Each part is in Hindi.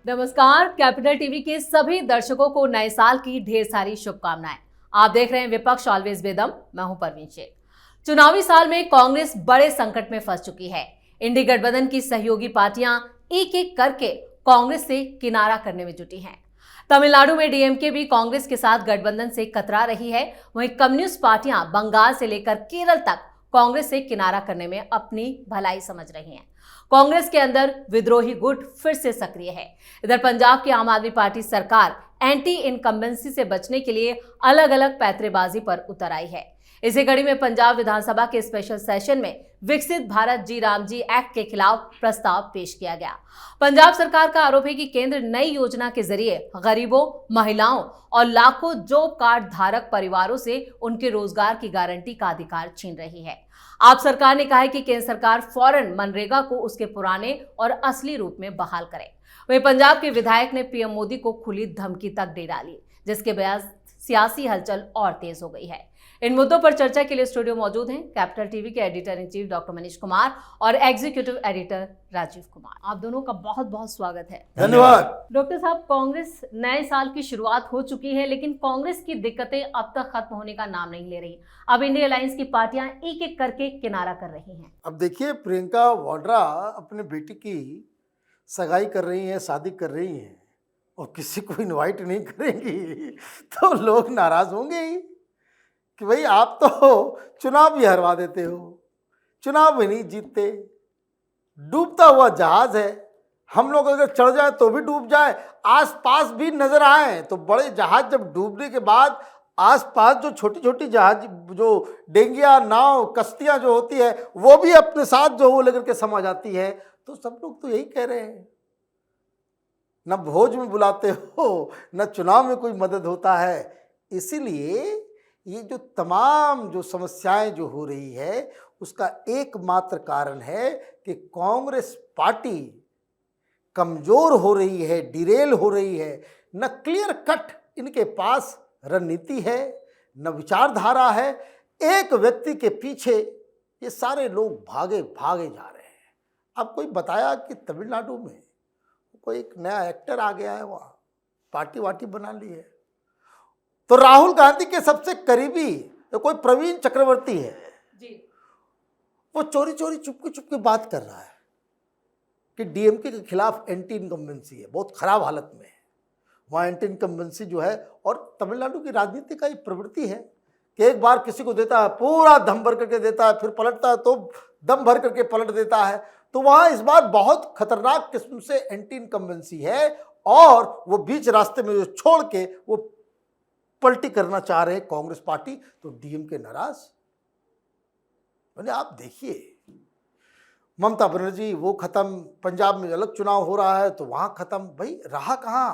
नमस्कार। कैपिटल टीवी के सभी दर्शकों को नए साल की ढेर सारी शुभकामनाएं। आप देख रहे हैं विपक्ष ऑलवेज विदम। मैं हूं परवीन शेख। चुनावी साल में कांग्रेस बड़े संकट में फंस चुकी है। इंडी गठबंधन की सहयोगी पार्टियां एक एक करके कांग्रेस से किनारा करने में जुटी हैं। तमिलनाडु में डीएमके भी कांग्रेस के साथ गठबंधन से कतरा रही है। वहीं कम्युनिस्ट पार्टियां बंगाल से लेकर केरल तक कांग्रेस से किनारा करने में अपनी भलाई समझ रही हैं। कांग्रेस के अंदर विद्रोही गुट फिर से सक्रिय है। इधर पंजाब की आम आदमी पार्टी सरकार एंटी इनकम्बेंसी से बचने के लिए अलग अलग पैंतरेबाजी पर उतर आई है। इसी कड़ी में पंजाब विधानसभा के स्पेशल सेशन में विकसित भारत जी राम जी एक्ट के खिलाफ प्रस्ताव पेश किया गया। पंजाब सरकार का आरोप है कि केंद्र नई योजना के जरिए गरीबों, महिलाओं और लाखों जॉब कार्ड धारक परिवारों से उनके रोजगार की गारंटी का अधिकार छीन रही है। आप सरकार ने कहा है कि केंद्र सरकार फौरन मनरेगा को उसके पुराने और असली रूप में बहाल करे। वहीं पंजाब के विधायक ने पीएम मोदी को खुली धमकी तक दे डाली, जिसके बाद सियासी हलचल और तेज हो गई है। इन मुद्दों पर चर्चा के लिए स्टूडियो मौजूद हैं कैपिटल टीवी के editor in chief doctor Manish Kumar और एग्जीक्यूटिव एडिटर राजीव कुमार। आप दोनों का बहुत बहुत स्वागत है। धन्यवाद। डॉक्टर साहब, कांग्रेस नए साल की शुरुआत हो चुकी है, लेकिन कांग्रेस की दिक्कतें अब तक खत्म होने का नाम नहीं ले रही। अब इंडिया अलायंस की पार्टियां एक एक करके किनारा कर रही हैं। अब देखिए, प्रियंका वाड्रा अपने बेटी की सगाई कर रही हैं, शादी कर रही हैं और किसी को इनवाइट नहीं करेंगी तो लोग नाराज होंगे ही कि भाई आप तो चुनाव भी हरवा देते हो, चुनाव भी नहीं जीतते। डूबता हुआ जहाज है, हम लोग अगर चढ़ जाए तो भी डूब जाए, आसपास भी नजर आए तो बड़े जहाज जब डूबने के बाद आसपास जो छोटी छोटी जहाज, जो डेंगिया, नाव, कश्तियां जो होती है वो भी अपने साथ जो वो लेकर के समा जाती है। तो सब लोग तो यही कह रहे हैं, न भोज में बुलाते हो, न चुनाव में कोई मदद होता है। इसीलिए ये जो तमाम जो समस्याएं जो हो रही है उसका एकमात्र कारण है कि कांग्रेस पार्टी कमजोर हो रही है, डिरेल हो रही है। न क्लियर कट इनके पास रणनीति है, न विचारधारा है। एक व्यक्ति के पीछे ये सारे लोग भागे भागे जा रहे हैं। अब कोई बताया कि तमिलनाडु में कोई एक नया एक्टर आ गया है, वहाँ पार्टी वार्टी बना ली है। तो राहुल गांधी के सबसे करीबी कोई प्रवीण चक्रवर्ती है जी, वो चोरी चोरी चुपके चुपके बात कर रहा है कि डीएमके के खिलाफ एंटी इनकम्बेंसी है, बहुत खराब हालत में है वहाँ एंटी इनकम्बेंसी जो है। और तमिलनाडु की राजनीति का एक प्रवृत्ति है कि एक बार किसी को देता है, पूरा दम भर करके देता है, फिर पलटता है तो दम भर करके पलट देता है। तो वहाँ इस बार बहुत खतरनाक किस्म से एंटी इनकम्बेंसी है और वो बीच रास्ते में जो छोड़ के वो पलटी करना चाह रहे हैं कांग्रेस पार्टी। तो डीएमके नाराज। मैंने आप देखिए, ममता बनर्जी वो खत्म, पंजाब में अलग चुनाव हो रहा है तो वहां खत्म। भाई रहा कहां?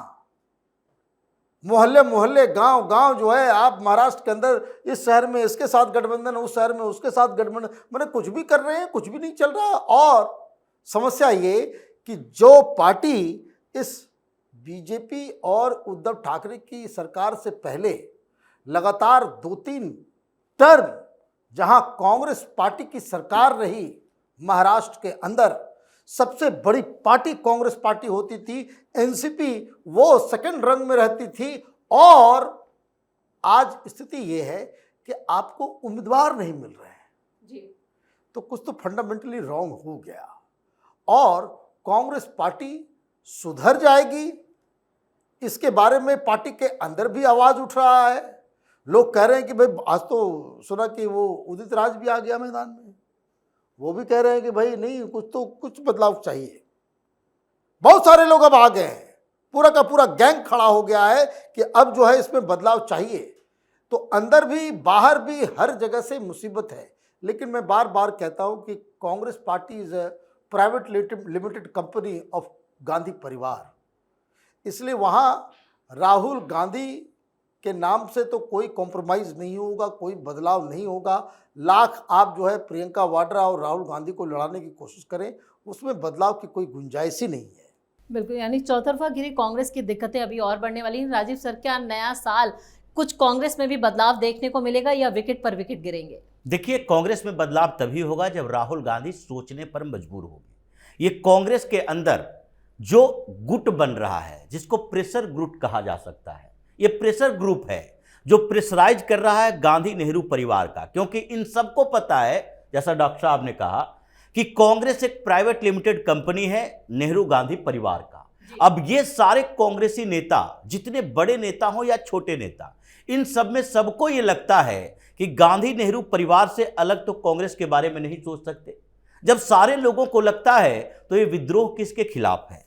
मोहल्ले मोहल्ले, गांव गांव जो है, आप महाराष्ट्र के अंदर इस शहर में इसके साथ गठबंधन, उस शहर में उसके साथ गठबंधन, मैंने कुछ भी कर रहे हैं, कुछ भी नहीं चल रहा। और समस्या ये कि जो पार्टी इस बीजेपी और उद्धव ठाकरे की सरकार से पहले लगातार 2-3 टर्म जहां कांग्रेस पार्टी की सरकार रही, महाराष्ट्र के अंदर सबसे बड़ी पार्टी कांग्रेस पार्टी होती थी, एनसीपी वो सेकंड रंग में रहती थी। और आज स्थिति ये है कि आपको उम्मीदवार नहीं मिल रहे हैं जी, तो कुछ तो फंडामेंटली रॉन्ग हो गया। और कांग्रेस पार्टी सुधर जाएगी, इसके बारे में पार्टी के अंदर भी आवाज उठ रहा है। लोग कह रहे हैं कि भाई, आज तो सुना कि वो उदित राज भी आ गया मैदान में, वो भी कह रहे हैं कि भाई नहीं, कुछ बदलाव चाहिए। बहुत सारे लोग अब आ गए हैं, पूरा का पूरा गैंग खड़ा हो गया है कि अब जो है इसमें बदलाव चाहिए। तो अंदर भी बाहर भी हर जगह से मुसीबत है। लेकिन मैं बार बार कहता हूं कि Congress party is a private limited company of Gandhi परिवार। इसलिए वहाँ राहुल गांधी के नाम से तो कोई कॉम्प्रोमाइज़ नहीं होगा, कोई बदलाव नहीं होगा। लाख आप जो है प्रियंका वाड्रा और राहुल गांधी को लड़ाने की कोशिश करें, उसमें बदलाव की कोई गुंजाइश ही नहीं है। बिल्कुल, यानी चौतरफा घिरी कांग्रेस की दिक्कतें अभी और बढ़ने वाली हैं। राजीव सर, क्या नया साल कुछ कांग्रेस में भी बदलाव देखने को मिलेगा या विकेट पर विकेट गिरेंगे? देखिए, कांग्रेस में बदलाव तभी होगा जब राहुल गांधी सोचने पर मजबूर होंगे। ये कांग्रेस के अंदर जो गुट बन रहा है, जिसको प्रेशर ग्रुप कहा जा सकता है, ये प्रेशर ग्रुप है जो प्रेशराइज कर रहा है गांधी नेहरू परिवार का, क्योंकि इन सबको पता है, जैसा डॉक्टर साहब ने कहा, कि कांग्रेस एक प्राइवेट लिमिटेड कंपनी है नेहरू गांधी परिवार का। अब ये सारे कांग्रेसी नेता, जितने बड़े नेता हो या छोटे नेता, इन सब में सबको ये लगता है कि गांधी नेहरू परिवार से अलग तो कांग्रेस के बारे में नहीं सोच सकते। जब सारे लोगों को लगता है तो ये विद्रोह किसके खिलाफ है?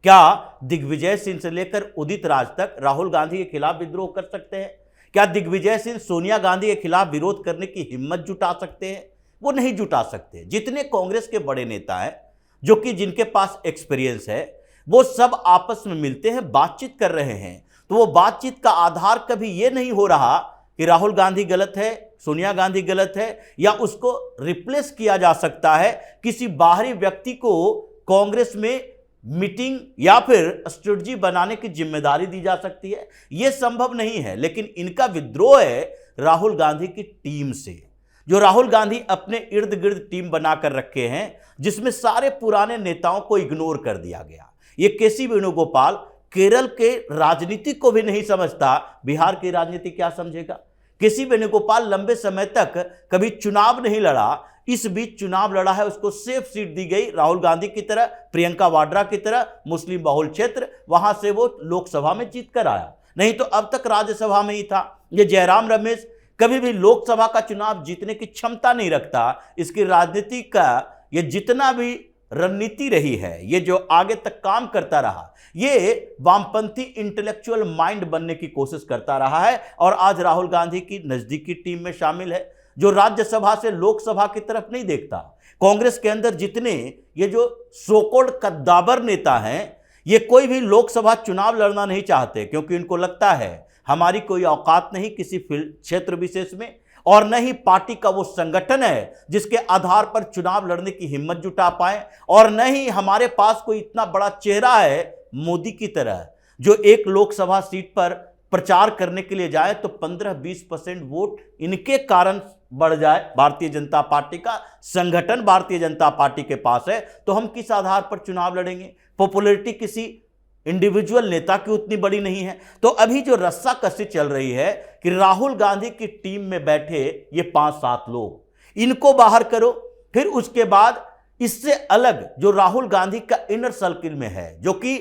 क्या दिग्विजय सिंह से लेकर उदित राज तक राहुल गांधी के खिलाफ विद्रोह कर सकते हैं? क्या दिग्विजय सिंह सोनिया गांधी के खिलाफ विरोध करने की हिम्मत जुटा सकते हैं? वो नहीं जुटा सकते। जितने कांग्रेस के बड़े नेता हैं, जो कि जिनके पास एक्सपीरियंस है, वो सब आपस में मिलते हैं, बातचीत कर रहे हैं, तो वो बातचीत का आधार कभी ये नहीं हो रहा कि राहुल गांधी गलत है, सोनिया गांधी गलत है, या उसको रिप्लेस किया जा सकता है किसी बाहरी व्यक्ति को कांग्रेस में मीटिंग या फिर स्ट्रेटजी बनाने की जिम्मेदारी दी जा सकती है। यह संभव नहीं है। लेकिन इनका विद्रोह है राहुल गांधी की टीम से, जो राहुल गांधी अपने इर्द गिर्द टीम बनाकर रखे हैं, जिसमें सारे पुराने नेताओं को इग्नोर कर दिया गया। ये केसी वेणुगोपाल केरल के राजनीति को भी नहीं समझता, बिहार की राजनीति क्या समझेगा? केसी वेणुगोपाल लंबे समय तक कभी चुनाव नहीं लड़ा, इस बीच चुनाव लड़ा है, उसको सेफ सीट दी गई, राहुल गांधी की तरह, प्रियंका वाड्रा की तरह, मुस्लिम बहुल क्षेत्र, वहां से वो लोकसभा में जीत कर आया, नहीं तो अब तक राज्यसभा में ही था। ये जयराम रमेश कभी भी लोकसभा का चुनाव जीतने की क्षमता नहीं रखता। इसकी राजनीति का ये जितना भी रणनीति रही है, ये जो आगे तक काम करता रहा, ये वामपंथी इंटेलेक्चुअल माइंड बनने की कोशिश करता रहा है, और आज राहुल गांधी की नजदीकी टीम में शामिल है, जो राज्यसभा से लोकसभा की तरफ नहीं देखता। कांग्रेस के अंदर जितने ये जो सोकोल्ड कद्दावर नेता हैं, ये कोई भी लोकसभा चुनाव लड़ना नहीं चाहते, क्योंकि इनको लगता है हमारी कोई औकात नहीं किसी क्षेत्र विशेष में, और न ही पार्टी का वो संगठन है जिसके आधार पर चुनाव लड़ने की हिम्मत जुटा पाए, और न ही हमारे पास कोई इतना बड़ा चेहरा है मोदी की तरह, जो एक लोकसभा सीट पर प्रचार करने के लिए जाए तो 15-20% वोट इनके कारण बढ़ जाए। भारतीय जनता पार्टी का संगठन भारतीय जनता पार्टी के पास है, तो हम किस आधार पर चुनाव लड़ेंगे? पॉपुलैरिटी किसी इंडिविजुअल नेता की उतनी बड़ी नहीं है। तो अभी जो रस्साकसी चल रही है कि राहुल गांधी की टीम में बैठे ये 5-7 लोग, इनको बाहर करो, फिर उसके बाद इससे अलग जो राहुल गांधी का इनर सर्किल में है, जो कि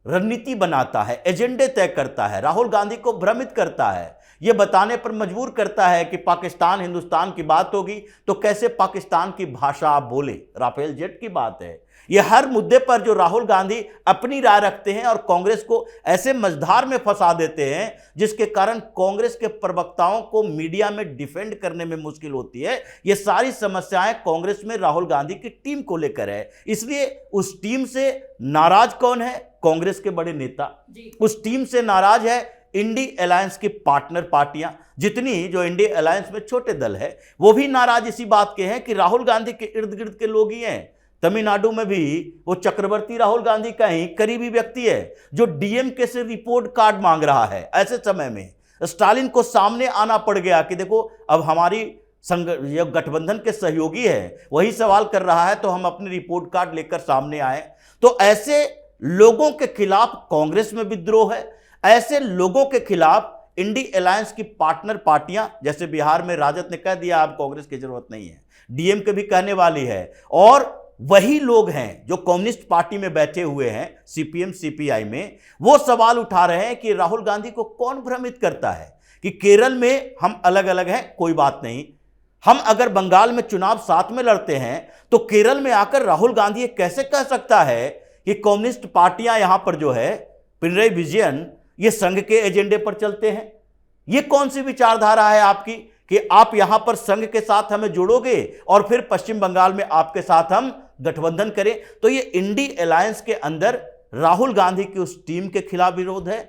रणनीति बनाता है, एजेंडे तय करता है, राहुल गांधी को भ्रमित करता है, यह बताने पर मजबूर करता है कि पाकिस्तान हिंदुस्तान की बात होगी तो कैसे पाकिस्तान की भाषा आप बोले, राफेल जेट की बात है। यह हर मुद्दे पर जो राहुल गांधी अपनी राय रखते हैं और कांग्रेस को ऐसे मझधार में फंसा देते हैं, जिसके कारण कांग्रेस के प्रवक्ताओं को मीडिया में डिफेंड करने में मुश्किल होती है। ये सारी समस्याएं कांग्रेस में राहुल गांधी की टीम को लेकर है। इसलिए उस टीम से नाराज कौन है? कांग्रेस के बड़े नेता। उस टीम से नाराज है इंडी अलायंस की पार्टनर पार्टियां, जितनी जो इंडी अलायंस में छोटे दल है वो भी नाराज इसी बात के हैं कि राहुल गांधी के इर्द गिर्द के लोग ही हैं। तमिलनाडु में भी वो चक्रवर्ती राहुल गांधी का ही करीबी व्यक्ति है जो डीएमके से रिपोर्ट कार्ड मांग रहा है। ऐसे समय में स्टालिन को सामने आना पड़ गया कि देखो अब हमारी जो गठबंधन के सहयोगी है वही सवाल कर रहा है, तो हम अपनी रिपोर्ट कार्ड लेकर सामने आए। तो ऐसे लोगों के खिलाफ कांग्रेस में विद्रोह है। ऐसे लोगों के खिलाफ इंडी अलायंस की पार्टनर पार्टियां, जैसे बिहार में राजद ने कह दिया अब कांग्रेस की जरूरत नहीं है, डीएमके भी कहने वाली है, और वही लोग हैं जो कम्युनिस्ट पार्टी में बैठे हुए हैं, सीपीएम सीपीआई में, वो सवाल उठा रहे हैं कि राहुल गांधी को कौन भ्रमित करता है कि केरल में हम अलग अलग हैं, कोई बात नहीं, हम अगर बंगाल में चुनाव साथ में लड़ते हैं तो केरल में आकर राहुल गांधी ये कैसे कह सकता है कि कम्युनिस्ट पार्टियां यहां पर जो है पिनरई विजयन ये संघ के एजेंडे पर चलते हैं। ये कौन सी विचारधारा है आपकी कि आप यहां पर संघ के साथ हमें जोड़ोगे और फिर पश्चिम बंगाल में आपके साथ हम गठबंधन करें? तो ये इंडी अलायंस के अंदर राहुल गांधी की उस टीम के खिलाफ विरोध है,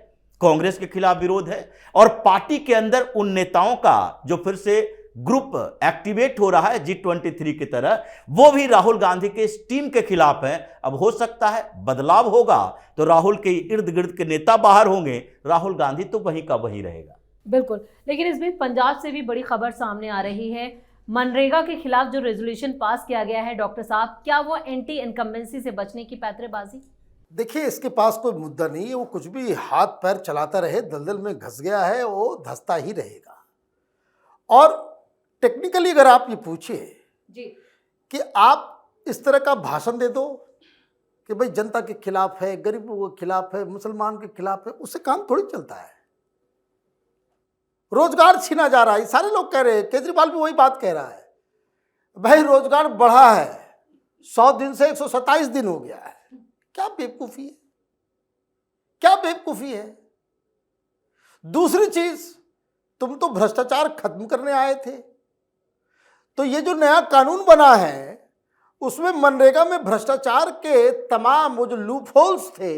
कांग्रेस के खिलाफ विरोध है, और पार्टी के अंदर उन नेताओं का जो फिर से ग्रुप एक्टिवेट हो रहा है G23 की तरह, वो भी राहुल गांधी के इस टीम के खिलाफ है। अब हो सकता है बदलाव होगा तो राहुल के इर्द गिर्द के नेता बाहर होंगे, राहुल गांधी तो वहीं का वहीं रहेगा। बिल्कुल, लेकिन इस बीच पंजाब से भी बड़ी खबर सामने आ रही है। मनरेगा के खिलाफ जो रेजोल्यूशन पास किया गया है डॉक्टर साहब, क्या वो एंटी इनकम्बेंसी से बचने की पैंतरेबाजी? देखिए, इसके पास कोई मुद्दा नहीं है, वो कुछ भी हाथ पैर चलाता रहे, दलदल में घस गया है, वो धंसता ही रहेगा। और टेक्निकली अगर आप ये पूछिए जी कि आप इस तरह का भाषण दे दो कि भाई जनता के खिलाफ है, गरीबों के खिलाफ है, मुसलमान के खिलाफ है, उससे काम थोड़ी चलता है। रोजगार छीना जा रहा है, सारे लोग कह रहे हैं, केजरीवाल भी वही बात कह रहा है, भाई रोजगार बढ़ा है, 100 दिन से 127 दिन हो गया है। क्या बेवकूफी है, क्या बेवकूफी है। दूसरी चीज, तुम तो भ्रष्टाचार खत्म करने आए थे, तो ये जो नया कानून बना है उसमें मनरेगा में भ्रष्टाचार के तमाम वो जो लूप होल्स थे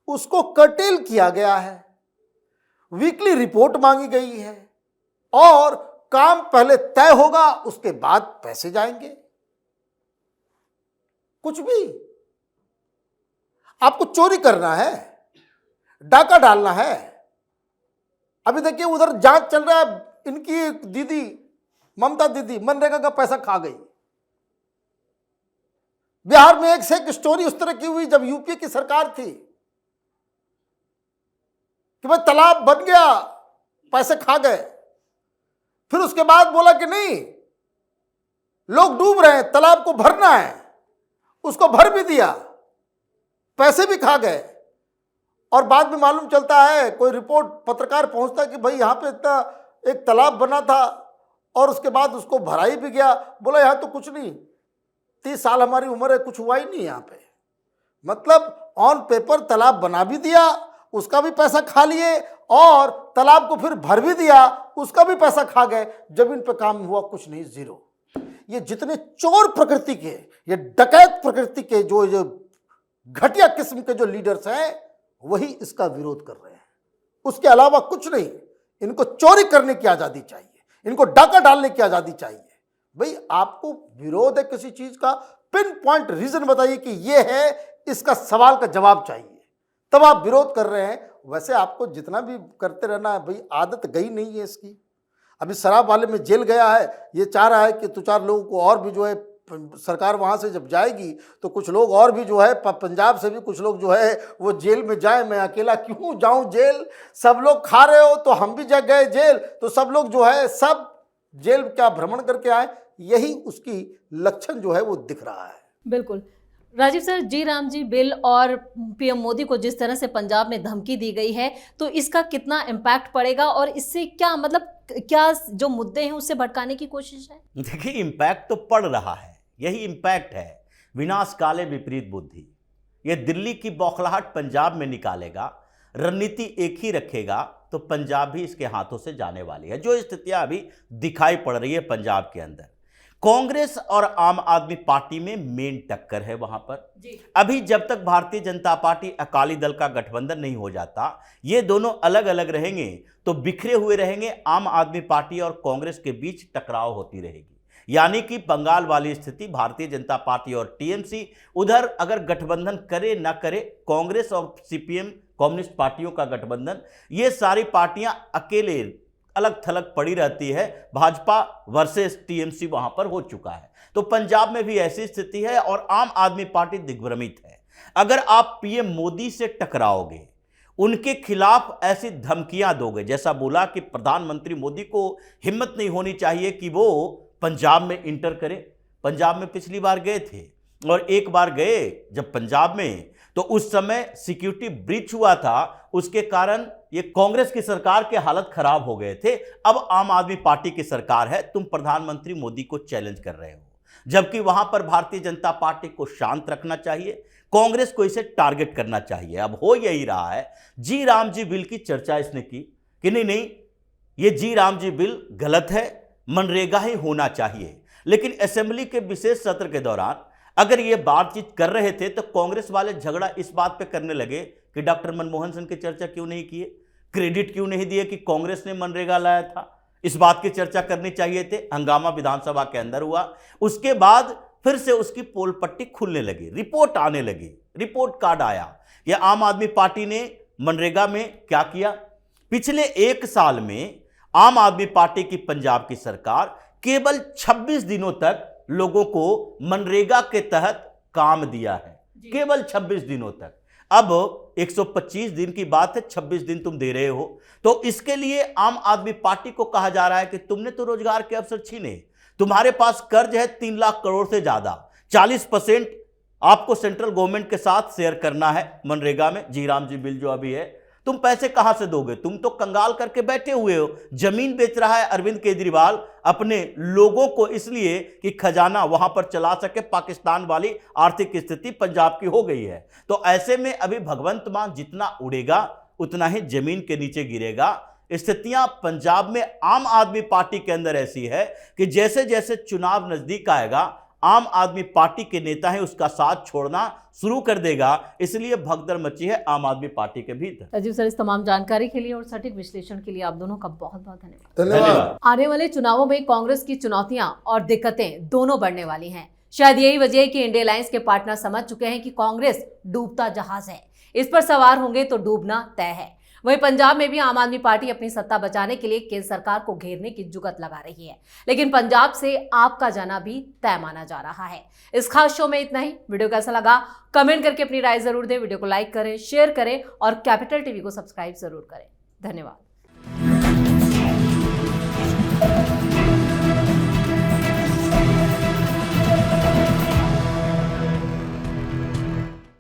उसको कर्टेल किया गया है, वीकली रिपोर्ट मांगी गई है, और काम पहले तय होगा उसके बाद पैसे जाएंगे। कुछ भी आपको चोरी करना है, डाका डालना है। अभी देखिए उधर जांच चल रहा है, इनकी दीदी ममता दीदी मनरेगा का पैसा खा गई। बिहार में एक से एक स्टोरी उस तरह की हुई जब यूपीए की सरकार थी कि भाई तालाब बन गया, पैसे खा गए। फिर उसके बाद बोला कि नहीं, लोग डूब रहे हैं, तालाब को भरना है, उसको भर भी दिया, पैसे भी खा गए। और बाद में मालूम चलता है, कोई रिपोर्ट पत्रकार पहुंचता है कि भाई यहां पे इतना एक तालाब बना था और उसके बाद उसको भराई भी गया। बोला यहां तो कुछ नहीं, 30 साल हमारी उम्र है, कुछ हुआ ही नहीं यहां पे। मतलब ऑन पेपर तालाब बना भी दिया, उसका भी पैसा खा लिए, और तालाब को फिर भर भी दिया, उसका भी पैसा खा गए। जमीन पे काम हुआ कुछ नहीं, जीरो। ये जितने चोर प्रकृति के, ये डकैत प्रकृति के जो घटिया किस्म के जो लीडर्स हैं वही इसका विरोध कर रहे हैं, उसके अलावा कुछ नहीं। इनको चोरी करने की आजादी चाहिए, इनको डाका डालने की आजादी चाहिए। भाई आपको विरोध है किसी चीज का, पिन पॉइंट रीजन बताइए कि ये है, इसका सवाल का जवाब चाहिए, तब आप विरोध कर रहे हैं। वैसे आपको जितना भी करते रहना है, भाई आदत गई नहीं है इसकी। अभी शराब वाले में जेल गया है, ये चाह रहा है कि 2-4 लोगों को और भी जो है, सरकार वहां से जब जाएगी तो कुछ लोग और भी जो है, पंजाब से भी कुछ लोग जो है वो जेल में जाए। मैं अकेला क्यों जाऊं जेल, सब लोग खा रहे हो तो हम भी जग गए जेल, तो सब लोग जो है सब जेल क्या भ्रमण करके आए। यही उसकी लक्षण जो है वो दिख रहा है। बिल्कुल। राजीव सर, जी राम जी बिल और पीएम मोदी को जिस तरह से पंजाब में धमकी दी गई है, तो इसका कितना इम्पैक्ट पड़ेगा और इससे क्या मतलब, क्या जो मुद्दे हैं उससे भटकाने की कोशिश है? देखिए, इम्पैक्ट तो पड़ रहा है, यही इम्पैक्ट है। विनाश काले विपरीत बुद्धि। ये दिल्ली की बौखलाहट पंजाब में निकालेगा, रणनीति एक ही रखेगा तो पंजाब भी इसके हाथों से जाने वाली है। जो स्थितियां अभी दिखाई पड़ रही है पंजाब के अंदर, कांग्रेस और आम आदमी पार्टी में मेन टक्कर है वहां पर जी। अभी जब तक भारतीय जनता पार्टी अकाली दल का गठबंधन नहीं हो जाता, ये दोनों अलग अलग रहेंगे तो बिखरे हुए रहेंगे। आम आदमी पार्टी और कांग्रेस के बीच टकराव होती रहेगी, यानी कि बंगाल वाली स्थिति। भारतीय जनता पार्टी और टीएमसी उधर अगर गठबंधन करे ना करे, कांग्रेस और सीपीएम कम्युनिस्ट पार्टियों का गठबंधन, ये सारी पार्टियां अकेले अलग थलग पड़ी रहती है। भाजपा वर्सेस टीएमसी वहां पर हो चुका है। तो पंजाब में भी ऐसी स्थिति है और आम आदमी पार्टी दिग्भ्रमित है। अगर आप पीएम मोदी से टकराओगे, उनके खिलाफ ऐसी धमकियां दोगे, जैसा बोला कि प्रधानमंत्री मोदी को हिम्मत नहीं होनी चाहिए कि वो पंजाब में इंटर करे। पंजाब में पिछली बार गए थे और एक बार गए जब पंजाब में, तो उस समय सिक्योरिटी ब्रीच हुआ था, उसके कारण ये कांग्रेस की सरकार के हालत खराब हो गए थे। अब आम आदमी पार्टी की सरकार है, तुम प्रधानमंत्री मोदी को चैलेंज कर रहे हो, जबकि वहां पर भारतीय जनता पार्टी को शांत रखना चाहिए, कांग्रेस को इसे टारगेट करना चाहिए। अब हो यही रहा है। जी राम जी बिल की चर्चा इसने की कि नहीं, ये जी राम जी बिल गलत है, मनरेगा ही होना चाहिए। लेकिन असेंबली के विशेष सत्र के दौरान अगर ये बातचीत कर रहे थे तो कांग्रेस वाले झगड़ा इस बात पे करने लगे कि डॉक्टर मनमोहन सिंह की चर्चा क्यों नहीं किए, क्रेडिट क्यों नहीं दिए कि कांग्रेस ने मनरेगा लाया था, इस बात की चर्चा करनी चाहिए थे। हंगामा विधानसभा के अंदर हुआ। उसके बाद फिर से उसकी पोल पट्टी खुलने लगी, रिपोर्ट आने लगी, रिपोर्ट कार्ड आया। यह आम आदमी पार्टी ने मनरेगा में क्या किया। पिछले 1 साल में आम आदमी पार्टी की पंजाब की सरकार केवल 26 दिनों तक लोगों को मनरेगा के तहत काम दिया है, केवल 26 दिनों तक। अब 125 दिन की बात है, 26 दिन तुम दे रहे हो। तो इसके लिए आम आदमी पार्टी को कहा जा रहा है कि तुमने तो रोजगार के अवसर छीने, तुम्हारे पास कर्ज है 3 लाख करोड़ से ज्यादा, 40% आपको सेंट्रल गवर्नमेंट के साथ शेयर करना है मनरेगा में, जी राम जी बिल जो अभी है, तुम पैसे कहां से दोगे? तुम तो कंगाल करके बैठे हुए हो। जमीन बेच रहा है अरविंद केजरीवाल अपने लोगों को, इसलिए कि खजाना वहां पर चला सके। पाकिस्तान वाली आर्थिक स्थिति पंजाब की हो गई है। तो ऐसे में अभी भगवंत मान जितना उड़ेगा उतना ही जमीन के नीचे गिरेगा। स्थितियां पंजाब में आम आदमी पार्टी के अंदर ऐसी है कि जैसे जैसे चुनाव नजदीक आएगा, आम आदमी पार्टी के नेता है उसका साथ छोड़ना शुरू कर देगा। इसलिए भगदड़ मची है आम आदमी पार्टी के भीतर। राजीव सर, इस तमाम जानकारी के लिए और सटीक विश्लेषण के लिए आप दोनों का बहुत बहुत धन्यवाद। धन्यवाद। आने वाले चुनावों में कांग्रेस की चुनौतियां और दिक्कतें दोनों बढ़ने वाली हैं। शायद यही वजह है कि इंडिया अलायंस के पार्टनर समझ चुके हैं कि कांग्रेस डूबता जहाज है, इस पर सवार होंगे तो डूबना तय है। वहीं पंजाब में भी आम आदमी पार्टी अपनी सत्ता बचाने के लिए केंद्र सरकार को घेरने की जुगत लगा रही है, लेकिन पंजाब से आपका जाना भी तय माना जा रहा है। इस खास शो में इतना ही। वीडियो कैसा लगा कमेंट करके अपनी राय जरूर दें। वीडियो को लाइक करें, शेयर करें और कैपिटल टीवी को सब्सक्राइब जरूर करें। धन्यवाद।